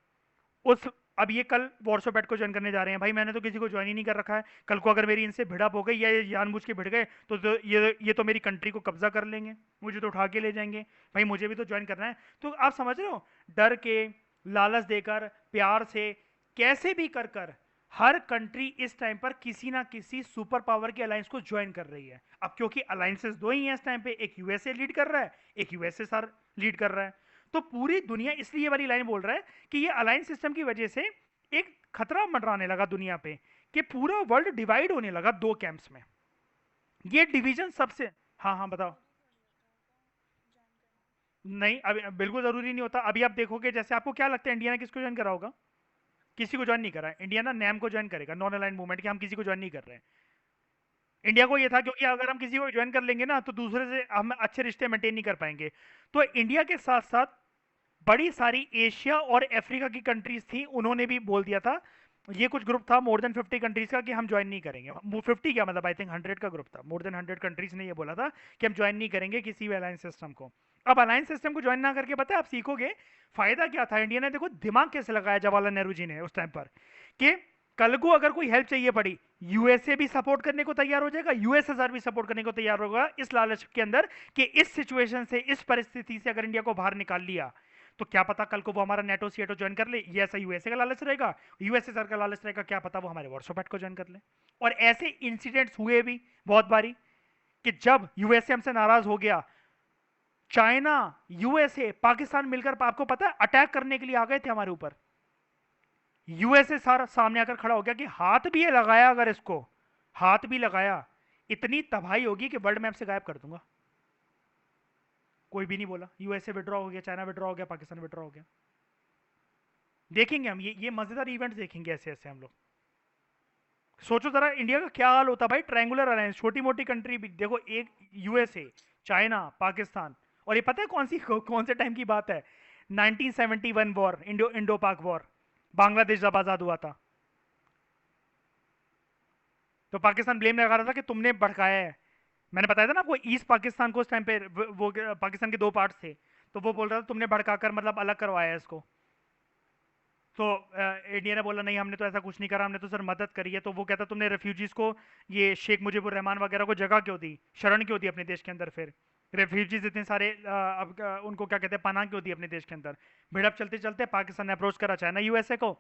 उस अब ये कल वॉर्सो पैक्ट को ज्वाइन करने जा रहे हैं, भाई मैंने तो किसी को ज्वाइन ही नहीं कर रखा है, कल को अगर मेरी इनसे भिड़प हो गई या ये जानबूझ के भिड़ गए तो ये तो मेरी कंट्री को कब्जा कर लेंगे, मुझे तो उठा के ले जाएंगे, भाई मुझे भी तो ज्वाइन करना है। तो आप समझ रहे हो, डर के, लालच देकर, प्यार से, कैसे भी कर कर हर कंट्री इस टाइम पर किसी ना किसी सुपर पावर के अलायंस को ज्वाइन कर रही है। अब क्योंकि अलायंसेस दो ही हैं इस टाइम पे, एक यूएसए लीड कर रहा है, एक यूएसएसआर लीड कर रहा है, तो पूरी दुनिया इसलिए ये वाली लाइन बोल रहा है कि ये अलायंस सिस्टम की वजह से एक खतरा मंडराने लगा दुनिया पे कि पूरा वर्ल्ड डिवाइड होने लगा दो कैंप्स में। ये डिवीजन सबसे, हाँ हाँ बताओ। नहीं अभी बिल्कुल जरूरी नहीं होता। अभी आप देखोगे, जैसे आपको क्या लगता है इंडिया ने किसको ज्वाइन करा होगा? किसी को ज्वाइन नहीं करा है। इंडिया ना नैम को ज्वाइन करेगा, नॉन अलाइंड मूवमेंट, कि हम किसी को ज्वाइन नहीं कर रहे हैं। इंडिया को ये था क्योंकि अगर हम किसी को ज्वाइन कर लेंगे ना तो दूसरे से हम अच्छे रिश्ते मेंटेन नहीं कर पाएंगे। तो इंडिया के साथ साथ बड़ी सारी एशिया और अफ्रीका की कंट्रीज थी, उन्होंने भी बोल दिया था, ये कुछ ग्रुप था मोर देन 50 कंट्रीज का, कि हम ज्वाइन नहीं करेंगे। 50 क्या मतलब, आई थिंक 100 का ग्रुप था, मोर देन 100 कंट्रीज ने ये बोला था कि हम ज्वाइन नहीं करेंगे किसी भी अलायंस सिस्टम को। अब अलायंस सिस्टम को ज्वाइन ना करके पता है आप सीखोगे फायदा क्या था? इंडिया ने देखो दिमाग कैसे लगाया जवाहरलाल नेहरू जी ने उस टाइम पर, कि कल को अगर कोई हेल्प चाहिए पड़ी, यूएसए भी सपोर्ट करने को तैयार हो जाएगा, यूएसएसआर भी सपोर्ट करने को तैयार होगा, इस लालच के अंदर कि इस सिचुएशन से, इस परिस्थिति से अगर इंडिया को बाहर निकाल लिया तो क्या पता कल को वो हमारा नेटो सीएटो ज्वाइन कर ले। ये ऐसा यूएसए का लालच रहेगा, यूएसएसआर का लालच रहेगा, क्या पता वो हमारे वॉर्सो पैक्ट को ज्वाइन कर ले। और ऐसे इंसिडेंट्स हुए भी बहुत बारी कि जब यूएसए हमसे नाराज हो गया, चाइना, यूएसए, पाकिस्तान मिलकर, आपको पता है, अटैक करने के लिए आ गए थे हमारे ऊपर। यूएसए सारा सामने आकर खड़ा हो गया कि हाथ भी ये लगाया, अगर इसको हाथ भी लगाया इतनी तबाही होगी कि वर्ल्ड मैप से गायब कर दूंगा। कोई भी नहीं बोला, यूएसए विड्रॉ हो गया, चाइना विड्रॉ हो गया, पाकिस्तान विड्रॉ हो गया। देखेंगे हम ये मजेदार इवेंट्स देखेंगे ऐसे ऐसे हम लोग। सोचो जरा इंडिया का क्या हाल होता भाई, ट्रायंगुलर अलायंस, छोटी मोटी कंट्री भी देखो, एक यूएसए, चाइना, पाकिस्तान। और ये पता है कौन से टाइम की बात है? 1971 वॉर, इंडो पाक वॉर, बांग्लादेश जब आजाद हुआ था, तो पाकिस्तान ब्लेम लगा रहा था कि तुमने भड़काया है। मैंने बताया था ना आपको, ईस्ट पाकिस्तान को उस टाइम पे वो पाकिस्तान के दो पार्ट थे, तो वो बोल रहा था तुमने भड़काकर मतलब अलग करवाया है इसको। तो इंडिया ने बोला नहीं, हमने तो ऐसा कुछ नहीं करा, हमने तो सर मदद करी है। तो वो कहता तुमने रेफ्यूजीज को, ये शेख मुजीबुर रहमान वगैरह को जगह क्यों दी, शरण क्यों दी अपने देश के अंदर? फिर रेफ्यूजीज इतने सारे अब उनको क्या कहते हैं, पनाह क्यों दी अपने देश के अंदर? भिड़प चलते चलते पाकिस्तान ने अप्रोच करा चाइना यूएसए को,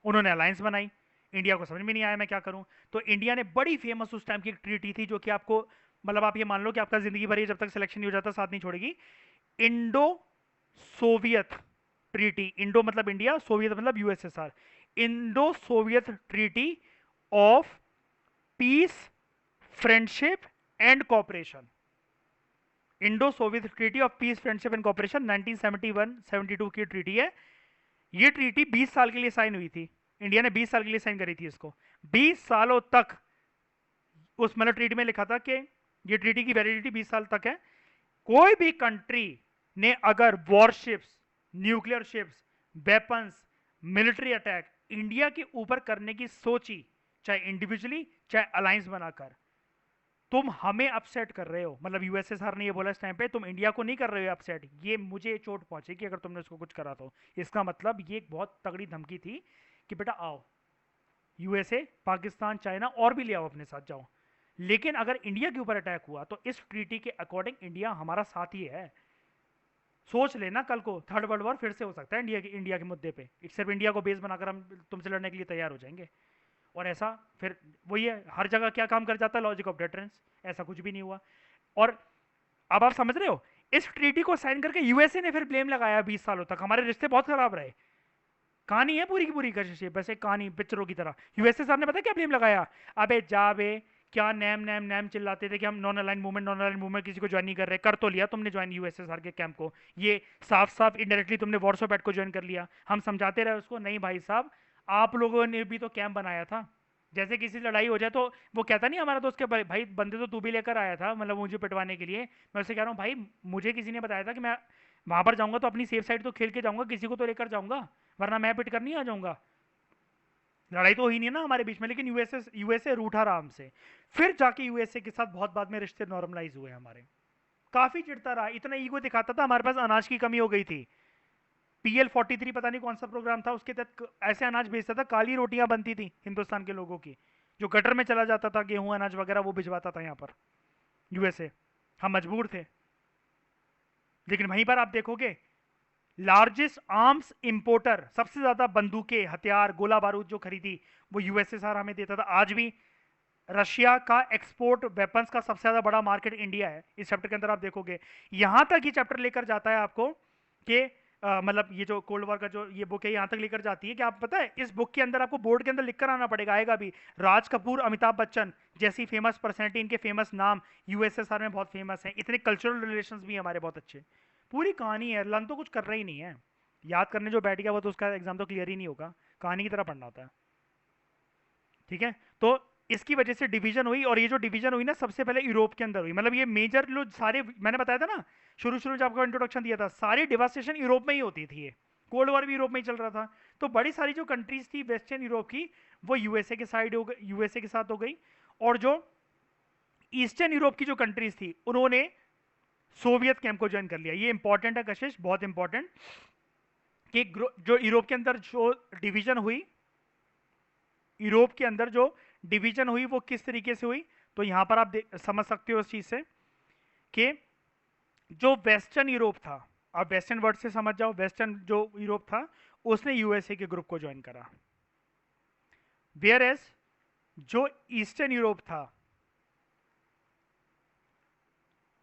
उन्होंने अलायंस बनाई। इंडिया को समझ में नहीं आया मैं क्या करूं, तो इंडिया ने बड़ी फेमस उस टाइम की एक ट्रीटी थी, जो कि आपको मतलब आप ये मान लो कि आपका जिंदगी भर ये जब तक सिलेक्शन नहीं हो जाता साथ नहीं छोड़ेगी। इंडो सोवियत ट्रीटी, इंडो मतलब इंडिया, सोवियत मतलब USSR, Indo Soviet treaty of peace, friendship and cooperation. Indo Soviet treaty of peace, friendship and cooperation 1971-72 की ट्रीटी है। ये ट्रीटी 20 साल के लिए साइन हुई थी, इंडिया ने 20 साल के लिए साइन करी थी इसको। 20 सालों तक उस मतलब ट्रीटी में लिखा था कि ये ट्रीटी की वैलिडिटी 20 साल तक है। कोई भी कंट्री ने अगर warships, nuclear ships, weapons, military attack India के ऊपर करने की सोची, चाहे इंडिविजुअली चाहे अलायंस बनाकर, तुम हमें अपसेट कर रहे हो। मतलब यूएसएसआर ने ये बोला इस टाइम पे, तुम इंडिया को नहीं कर रहे हो अपसेट, ये मुझे चोट पहुंचेगी अगर तुमने उसको कुछ करा तो। इसका मतलब ये एक बहुत तगड़ी धमकी थी कि बेटा आओ, यूएसए, पाकिस्तान, चाइना और भी ले आओ अपने साथ, जाओ, लेकिन अगर इंडिया के ऊपर अटैक हुआ तो इस ट्रीटी के अकॉर्डिंग इंडिया हमारा साथी है। सोच लेना कल को थर्ड वर्ल्ड वॉर फिर से हो सकता है इंडिया के मुद्दे पे, सिर्फ इंडिया को बेस बनाकर हम तुमसे लड़ने के लिए तैयार हो जाएंगे। और ऐसा फिर वही है, हर जगह क्या काम कर जाता है, लॉजिक ऑफ डेटरेंस, ऐसा कुछ भी नहीं हुआ। और अब आप समझ रहे हो, इस ट्रीटी को साइन करके यूएसए ने फिर ब्लेम लगाया 20 सालों तक, हमारे रिश्ते बहुत खराब रहे। कहानी है पूरी की पूरी कशिश, वैसे कहानी पिक्चरों की तरह। यूएसए साहब ने पता क्या ब्लेम लगाया, अबे जा बे, क्या नैम नैम नैम चिल्लाते थे कि हम नॉन अलाइन मूवमेंट किसी को ज्वाइन नहीं कर रहे। कर तो लिया तुमने ज्वाइन यूएसएसआर के कैंप को, ये साफ साफ इनडायरेक्टली तुमने वॉर्सो पैट को ज्वाइन कर लिया। हम समझाते रहे उसको, नहीं भाई साहब आप लोगों ने भी तो कैंप बनाया था। जैसे किसी से लड़ाई हो जाए तो वो कहता नहीं हमारा दोस्त के भाई, भाई बंदे तो तू भी लेकर आया था, मतलब मुझे पिटवाने के लिए। मैं उससे कह रहा हूँ भाई मुझे किसी ने बताया था कि मैं वहां पर जाऊंगा तो अपनी सेफ साइड तो खेल के जाऊंगा, किसी को तो लेकर जाऊंगा, वरना मैं पिट कर नहीं आ जाऊंगा। लड़ाई तो हुई नहीं ना हमारे बीच में, लेकिन यूएसए रूठा रहा हमसे। फिर जाके यूएसए के साथ बहुत बाद में रिश्ते नॉर्मलाइज हुए हमारे। काफी चिढ़ता रहा, इतना ईगो दिखाता था, हमारे पास अनाज की कमी हो गई थी। PL43 पता नहीं कौन सा प्रोग्राम था, उसके तहत ऐसे अनाज भेजता था, काली रोटियां बनती थी हिंदुस्तान के लोगों की, जो गटर में चला जाता था गेहूं अनाज वगैरह, वो भिजवाता था यहाँ पर यूएसए। हम मजबूर थे। लेकिन वहीं पर आप देखोगे लार्जेस्ट आर्म्स इंपोर्टर, सबसे ज्यादा बंदूकें हथियार गोला बारूद जो खरीदी वो यूएसएसआर हमें देता था। आज भी रशिया का एक्सपोर्ट वेपन्स का सबसे ज्यादा बड़ा मार्केट इंडिया है। इस चैप्टर के अंदर आप देखोगे, यहां तक ये चैप्टर लेकर जाता है आपको कि मतलब ये जो कोल्ड वॉर का जो ये बुक है यहां तक लेकर जाती है कि आप पता है इस बुक के अंदर आपको बोर्ड के अंदर लिखकर आना पड़ेगा, आएगा भी। राज कपूर अमिताभ बच्चन जैसी फेमस पर्सनैलिटी, इनके फेमस नाम यूएसएसआर में बहुत फेमस है, इतने कल्चरल रिलेशंस भी हमारे बहुत अच्छे। पूरी कहानी है, लन तो कुछ कर रहा ही नहीं है, याद करने जो बैठ गया वो तो उसका एग्जाम तो क्लियर ही नहीं होगा, कहानी की तरह पढ़ना होता है। ठीक है, तो इसकी वजह से डिवीजन हुई, और ये जो डिवीजन हुई ना सबसे पहले यूरोप के अंदर हुई। मतलब ये मेजर जो सारे मैंने बताया था ना शुरू शुरू जब आपको इंट्रोडक्शन दिया था, सारी डिवास्टेशन यूरोप में ही होती थी। ये कोल्ड वॉर भी यूरोप में ही चल रहा था। तो बड़ी सारी जो कंट्रीज थी वेस्टर्न यूरोप की, वो यूएसए के साइड हो गई, यूएसए के साथ हो गई। और जो ईस्टर्न यूरोप की जो कंट्रीज थी उन्होंने सोवियत कैंप को ज्वाइन कर लिया। ये इंपॉर्टेंट है कशिश, बहुत इंपॉर्टेंट, कि जो यूरोप के अंदर जो डिवीजन हुई, यूरोप के अंदर जो डिवीजन हुई वो किस तरीके से हुई, तो यहां पर आप समझ सकते हो इस चीज से कि जो वेस्टर्न यूरोप था, आप वेस्टर्न वर्ड से समझ जाओ, वेस्टर्न जो यूरोप था उसने यूएसए के ग्रुप को ज्वाइन करा। वेयर एज जो ईस्टर्न यूरोप था,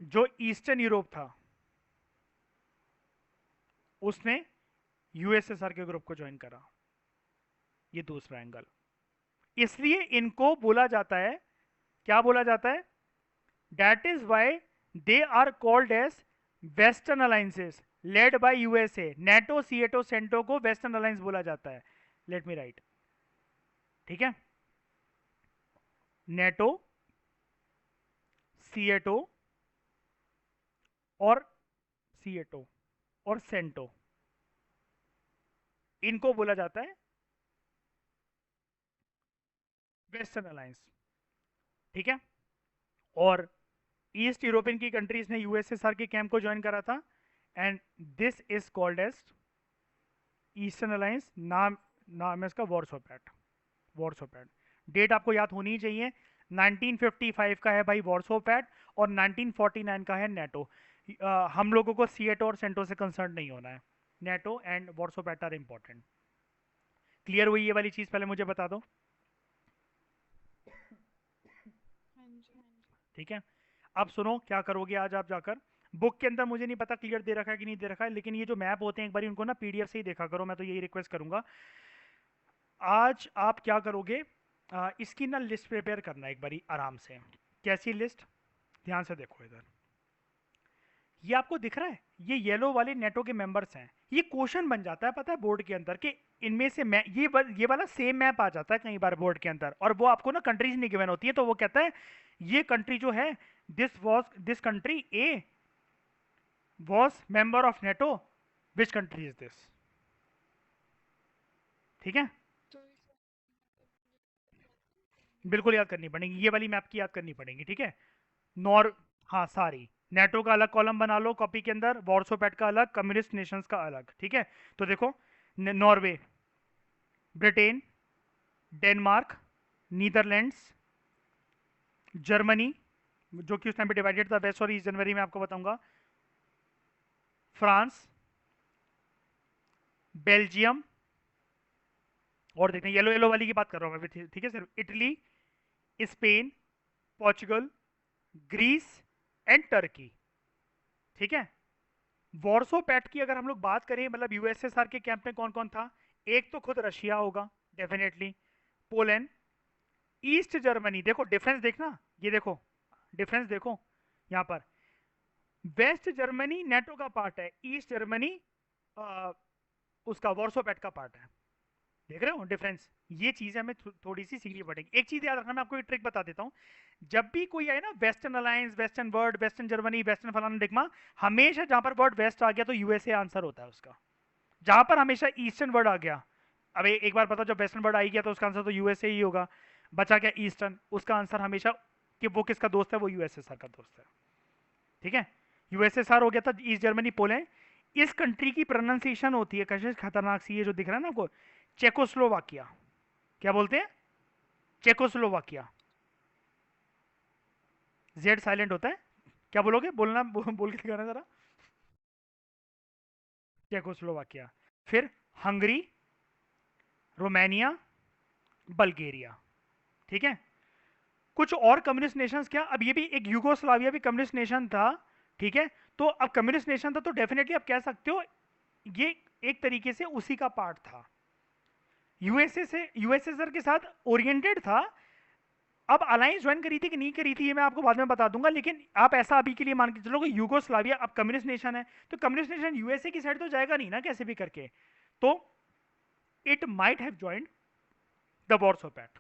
जो ईस्टर्न यूरोप था उसने यूएसएसआर के ग्रुप को ज्वाइन करा। ये दूसरा एंगल, इसलिए इनको बोला जाता है, क्या बोला जाता है, that is why they are called as western alliances led by USA. NATO SEATO CENTO को वेस्टर्न अलायंस बोला जाता है। लेट मी राइट, ठीक है, नेटो सीएटो और सीएटो और सेंटो, इनको बोला जाता है वेस्टर्न अलायंस। ठीक है, और ईस्ट यूरोपियन की कंट्रीज ने यूएसएसआर के कैंप को ज्वाइन करा था, and this is called as eastern alliance. नाम नाम है इसका Warsaw pact. Warsaw pact, date आपको याद होनी ही चाहिए, 1955 का है भाई वॉर्सो पैक्ट, और 1949 का है नेटो। हम लोगों को सीएटो और सेंटो से कंसर्न नहीं होना है, NATO and Warsaw pact are important. Clear हुई ये वाली चीज, पहले मुझे बता दो। हाँ जी, हाँ जी। ठीक है, अब सुनो क्या करोगे आज आप जाकर, बुक के अंदर मुझे नहीं पता क्लियर दे रखा है कि नहीं दे रखा है, लेकिन ये जो मैप होते हैं एक बार उनको ना पीडीएफ से ही देखा करो, मैं तो यही रिक्वेस्ट करूंगा। आज आप क्या करोगे, इसकी ना लिस्ट प्रिपेयर करना एक बारी आराम से। कैसी लिस्ट, ध्यान से देखो इधर, ये आपको दिख रहा है, ये येलो वाले नेटो के मेंबर्स हैं। ये क्वेश्चन बन जाता है पता है बोर्ड के अंदर कि इनमें से मैं ये वाला सेम मैप आ जाता है कई बार बोर्ड के अंदर, और वो आपको ना कंट्रीज नहीं गिवन होती है, तो वो कहता है ये कंट्री जो है, this country A was member of NATO, which country is this. ठीक है, तो इस मतलब मुझे याद करनी पड़ेंगी। बिल्कुल याद करनी पड़ेगी, ये वाली मैप की याद करनी पड़ेगी। ठीक है, नॉर हाँ सारी, नेटो का अलग कॉलम बना लो कॉपी के अंदर, वॉर्सोपैट का अलग, कम्युनिस्ट नेशंस का अलग। ठीक है, तो देखो Norway, Britain, Denmark, Netherlands, Germany जो कि उस टाइम पे डिवाइडेड था वेस्ट और ईस्ट, जनवरी में आपको बताऊंगा, फ्रांस, बेल्जियम, और देखते हैं येलो येलो वाली की बात कर रहा हूं मैं, ठीक है, सिर्फ Italy, Spain, Portugal, Greece and Turkey. ठीक है, वॉर्सो पैक्ट की अगर हम लोग बात करें, मतलब यूएसएसआर के कैंप में कौन कौन था, एक तो खुद रशिया होगा डेफिनेटली, पोलैंड, ईस्ट जर्मनी, देखो डिफरेंस देखना, ये देखो डिफरेंस देखो यहाँ पर, वेस्ट जर्मनी नेटो का पार्ट है, ईस्ट जर्मनी उसका वॉर्सो पैक्ट का पार्ट है। देख रहे हो डिफरेंस? ये चीज हमें थोड़ी सी सीखनी पड़ेगी। एक चीज याद रखना, मैं आपको एक ट्रिक बता देता हूँ। जब भी कोई आए ना western alliance, western world, western Germany, western फलाना डिगमा, हमेशा जहां पर वर्ड वेस्ट आ गया तो यूएसए आंसर होता है उसका। जहां पर हमेशा ईस्टर्न वर्ड आ गया, अब एक बार पता, जब वेस्टर्न वर्ड आई गया तो उसका आंसर तो यूएसए ही होगा। बचा क्या ईस्टर्न, उसका आंसर हमेशा कि वो किसका दोस्त है, वो यूएसएसआर का दोस्त है। ठीक है, यूएसएसआर हो गया था, ईस्ट जर्मनी पोलैंड। इस कंट्री की प्रोनाउंसिएशन होती है कशिश खतरनाक सी, ये जो दिख रहा है ना आपको, चेकोस्लोवाकिया। क्या बोलते हैं? चेकोस्लोवाकिया। जेड साइलेंट होता है। क्या बोलोगे? बोलना बोल के दिखाना जरा। चेकोस्लोवाकिया। फिर हंगरी, रोमानिया, बल्गेरिया। ठीक है, कुछ और कम्युनिस्ट नेशंस, क्या अब ये भी एक यूगोस्लाविया भी कम्युनिस्ट नेशन था। ठीक है, तो अब कम्युनिस्ट नेशन था तो डेफिनेटली आप कह सकते हो ये एक तरीके से उसी का पार्ट था, यूएसए से, यूएसएसआर के साथ ओरिएंटेड था। अब अलायंस ज्वाइन करी थी कि नहीं करी थी ये मैं आपको बाद में बता दूंगा, लेकिन आप ऐसा अभी के लिए मान के चलो कि यूगोस्लाविया अब कम्युनिस्ट नेशन है, तो कम्युनिस्ट नेशन यूएसए की साइड तो जाएगा नहीं ना कैसे भी करके, तो it might have joined the Warsaw pact.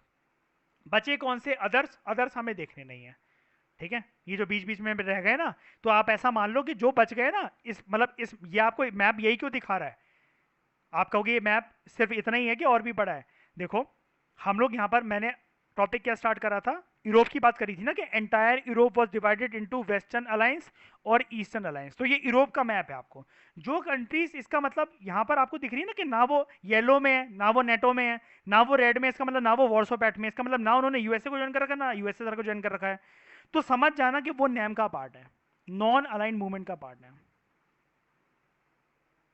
बचे कौन से? अदर्स, अदर्स हमें देखने नहीं है। ठीक है, ये जो बीच बीच में रह गए ना, तो आप ऐसा मान लो कि जो बच गए ना, इस मतलब इस, ये आपको मैप यही क्यों दिखा रहा है? आप कहोगे ये मैप सिर्फ इतना ही है कि और भी बड़ा है? देखो, हम लोग यहाँ पर, मैंने टॉपिक क्या स्टार्ट करा था, यूरोप की बात करी थी ना कि entire Europe was divided into western alliance और ईस्टर्न अलायंस, तो ये यूरोप का मैप है आपको। जो कंट्रीज, इसका मतलब यहाँ पर आपको दिख रही है ना कि ना वो येलो में है, ना वो नेटो में है, ना वो रेड में, इसका मतलब ना वो वॉर्सो पैक्ट में, इसका मतलब ना उन्होंने यूएसए को ज्वाइन कर रखा है, ना यूएसएसआर को ज्वाइन कर रखा है। तो समझ जाना कि वो नेम का पार्ट है, नॉन अलाइन मूवमेंट का पार्ट है।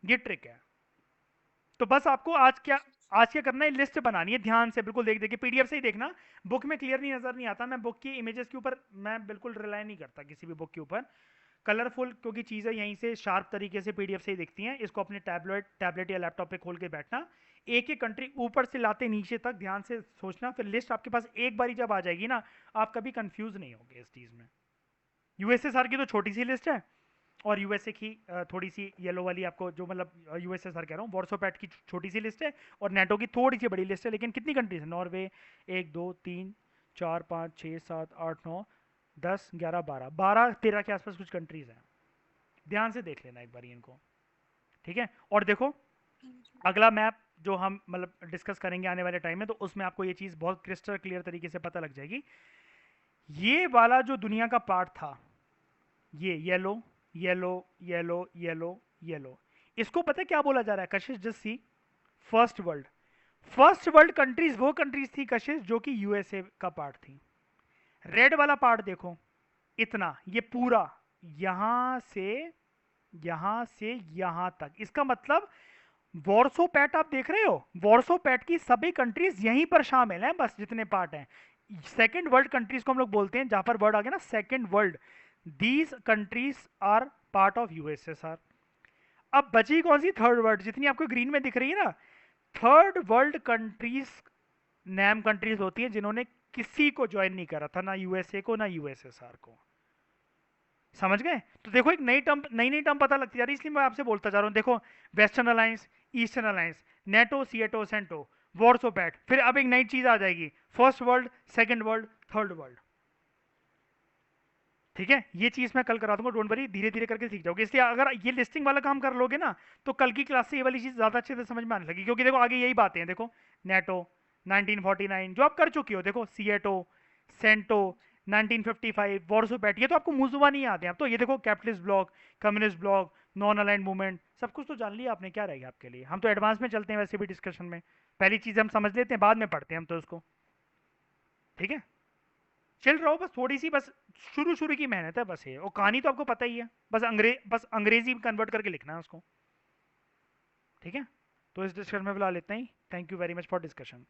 ये ट्रिक है। तो बस आपको आज क्या करना है, लिस्ट बनानी है ध्यान से, बिल्कुल देख देखिए, पीडीएफ से ही देखना, बुक में क्लियर नहीं नजर नहीं आता। मैं बुक की इमेजेस के ऊपर मैं बिल्कुल रिलाई नहीं करता किसी भी बुक के ऊपर, कलरफुल क्योंकि चीज़ें यहीं से शार्प तरीके से पीडीएफ से ही दिखती हैं। इसको अपने टैबलेट या लैपटॉप पे खोल के बैठना, एक एक कंट्री ऊपर से लाते नीचे तक ध्यान से सोचना, फिर लिस्ट आपके पास एक बारी जब आ जाएगी ना, आप कभी कंफ्यूज नहीं होगे इस चीज़ में। यूएसएसआर की तो छोटी सी लिस्ट है, और यूएसए की थोड़ी सी येलो वाली आपको, जो मतलब यूएसएसआर कह रहा हूँ, वॉर्सोपैट की छोटी सी लिस्ट है, और नेटो की थोड़ी सी बड़ी लिस्ट है। लेकिन कितनी कंट्रीज है? नॉर्वे, 1 2 3 4 5 6 7 8 9 10 11 12 के आसपास कुछ कंट्रीज हैं। ध्यान से देख लेना एक बार इनको। ठीक है, और देखो हाँ जी। अगला मैप जो हम मतलब डिस्कस करेंगे आने वाले टाइम में, तो उसमें आपको ये चीज़ बहुत क्रिस्टल क्लियर तरीके से पता लग जाएगी। ये वाला जो दुनिया का पार्ट था, ये yellow yellow yellow yellow yellow, इसको पता है क्या बोला जा रहा है कशिश? Just see, first world. First world countries वो कंट्रीज थी कशिश जो कि यूएसए का पार्ट थी। रेड वाला पार्ट देखो, इतना, ये पूरा यहां से यहां से यहां तक, इसका मतलब वॉर्सो पैट आप देख रहे हो, वॉर्सो पैट की सभी कंट्रीज यहीं पर शामिल हैं, बस जितने पार्ट हैं। सेकेंड वर्ल्ड कंट्रीज को हम लोग बोलते हैं, जहां पर वर्ड आ गया ना second world, these countries are part of USSR. अब बची कौन सी? थर्ड वर्ल्ड, जितनी आपको ग्रीन में दिख रही है ना, third world countries NAM countries होती हैं जिन्होंने किसी को ज्वाइन नहीं करा था, ना यूएसए को ना यूएसएसआर को। समझ गए? तो देखो एक नई नई टर्म पता लगती जा रही है, इसलिए मैं आपसे बोलता जा रहा हूँ। देखो, western alliance, eastern alliance, NATO, SEATO, CENTO, Warsaw pact, फिर अब एक नई चीज आ जाएगी, first world, second world, third world. ठीक है, ये चीज मैं कल करा दूंगा, डोंट वरी, धीरे धीरे करके सीख जाओगे। इसलिए अगर ये लिस्टिंग वाला काम कर लोगे ना, तो कल की क्लास से ये वाली चीज ज्यादा अच्छे से समझ में आने लगी, क्योंकि देखो आगे यही बातें हैं। देखो, नेटो 1949 जो आप कर चुकी हो, देखो सीएटो, सेंटो 1955, वॉर्सो पैक्ट, ये तो आपको मुंह नहीं आते हैं। अब तो ये देखो, capitalist block, communist bloc, non aligned movement, सब कुछ तो जान लिया आपने, क्या रहेगा आपके लिए? हम तो एडवांस में चलते हैं वैसे भी डिस्कशन में, पहली चीज हम समझ लेते हैं, बाद में पढ़ते हैं हम तो उसको। ठीक है, चिल रहो, बस थोड़ी सी, बस शुरू शुरू की मेहनत है बस ये, और कहानी तो आपको पता ही है, बस अंग्रेजी में कन्वर्ट करके लिखना है उसको। ठीक है, तो इस डिस्कशन में बुला लेते हैं। Thank you very much for discussion.